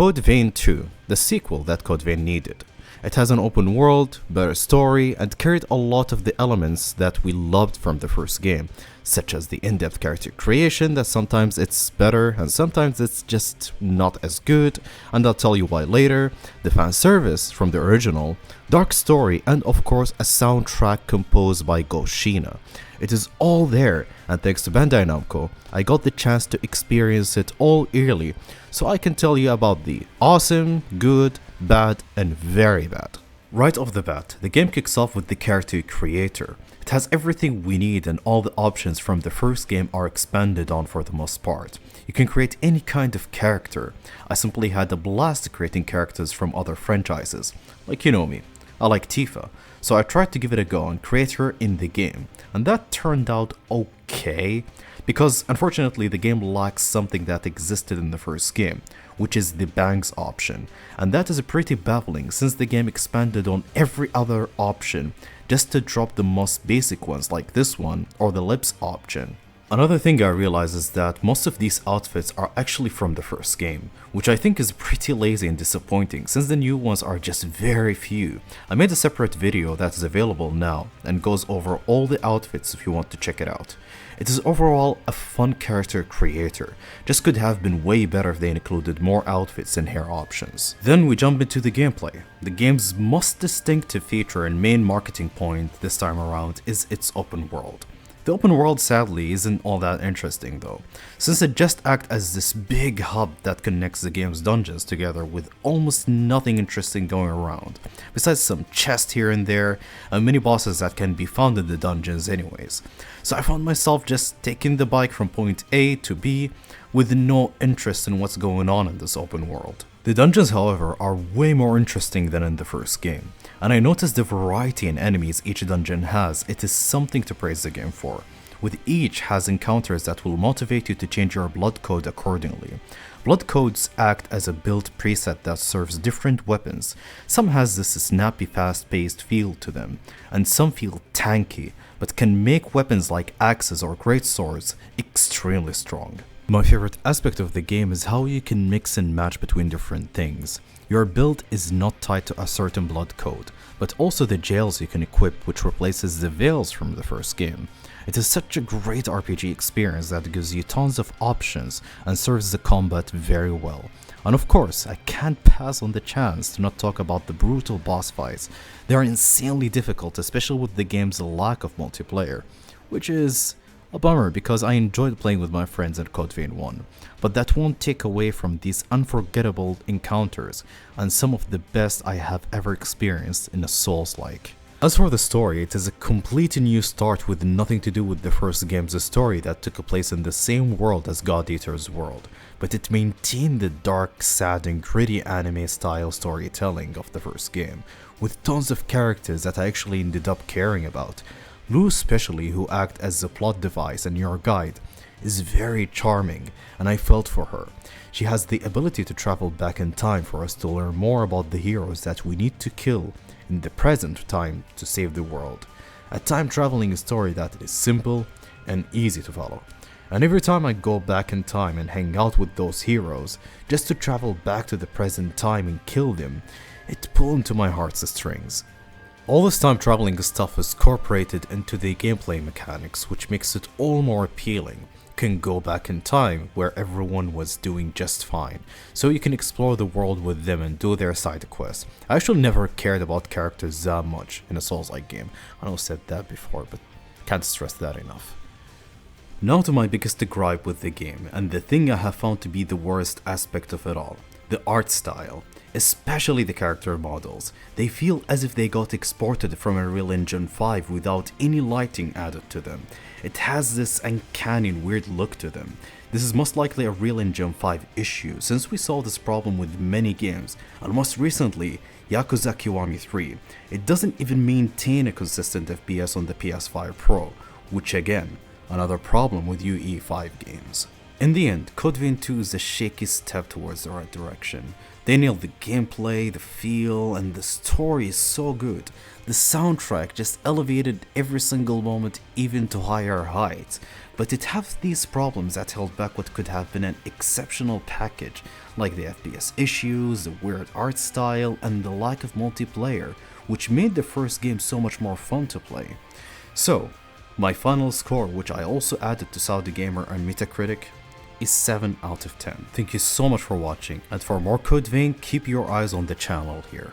Code Vein 2, the sequel that Code Vein needed. It has an open world, better story, and carried a lot of the elements that we loved from the first game, such as the in-depth character creation that sometimes it's better and sometimes it's just not as good, and I'll tell you why later, the fan service from the original, dark story, and of course a soundtrack composed by Goshina. It is all there, and thanks to Bandai Namco, I got the chance to experience it all early, so I can tell you about the awesome, good, bad, and very bad. Right off the bat, the game kicks off with the character creator. It has everything we need, and all the options from the first game are expanded on for the most part. You can create any kind of character. I simply had a blast creating characters from other franchises, like you know me. I like Tifa, so I tried to give it a go and create her in the game, and that turned out okay, because unfortunately the game lacks something that existed in the first game, which is the bangs option, and that is pretty baffling since the game expanded on every other option just to drop the most basic ones like this one or the lips option. Another thing I realized is that most of these outfits are actually from the first game, which I think is pretty lazy and disappointing since the new ones are just very few. I made a separate video that is available now and goes over all the outfits if you want to check it out. It is overall a fun character creator, just could have been way better if they included more outfits and hair options. Then we jump into the gameplay. The game's most distinctive feature and main marketing point this time around is its open world. The open world sadly isn't all that interesting though, since it just acts as this big hub that connects the game's dungeons together with almost nothing interesting going around, besides some chests here and there and mini bosses that can be found in the dungeons anyways. So I found myself just taking the bike from point A to B with no interest in what's going on in this open world. The dungeons, however, are way more interesting than in the first game, and I noticed the variety in enemies each dungeon has. It is something to praise the game for, with each has encounters that will motivate you to change your blood code accordingly. Blood codes act as a build preset that serves different weapons. Some has this snappy fast-paced feel to them, and some feel tanky, but can make weapons like axes or great swords extremely strong. My favorite aspect of the game is how you can mix and match between different things. Your build is not tied to a certain blood code, but also the jails you can equip, which replaces the veils from the first game. It is such a great RPG experience that gives you tons of options and serves the combat very well. And of course, I can't pass on the chance to not talk about the brutal boss fights. They are insanely difficult, especially with the game's lack of multiplayer, which is a bummer because I enjoyed playing with my friends in Code Vein 1, but that won't take away from these unforgettable encounters and some of the best I have ever experienced in a Souls-like. As for the story, it is a completely new start with nothing to do with the first game's story that took place in the same world as God Eater's world, but it maintained the dark, sad, and gritty anime-style storytelling of the first game, with tons of characters that I actually ended up caring about. Lou especially, who act as the plot device and your guide, is very charming, and I felt for her. She has the ability to travel back in time for us to learn more about the heroes that we need to kill in the present time to save the world. A time-traveling story that is simple and easy to follow. And every time I go back in time and hang out with those heroes, just to travel back to the present time and kill them, it pulls into my heart's strings. All this time traveling stuff is incorporated into the gameplay mechanics, which makes it all more appealing. You can go back in time where everyone was doing just fine, so you can explore the world with them and do their side quests. I actually never cared about characters that much in a Souls-like game. I know I said that before, but can't stress that enough. Now to my biggest gripe with the game, and the thing I have found to be the worst aspect of it all, the art style. Especially the character models. They feel as if they got exported from a Unreal Engine 5 without any lighting added to them. It has this uncanny weird look to them. This is most likely a Unreal Engine 5 issue, since we saw this problem with many games, and most recently, Yakuza Kiwami 3. It doesn't even maintain a consistent FPS on the PS5 Pro, which again, another problem with UE5 games. In the end, Code Vein 2 is a shaky step towards the right direction. They nailed the gameplay, the feel, and the story is so good. The soundtrack just elevated every single moment even to higher heights. But it has these problems that held back what could have been an exceptional package, like the FPS issues, the weird art style, and the lack of multiplayer, which made the first game so much more fun to play. So, my final score, which I also added to Saudi Gamer and Metacritic, is 7 out of 10. Thank you so much for watching, and for more Code Vein, keep your eyes on the channel here.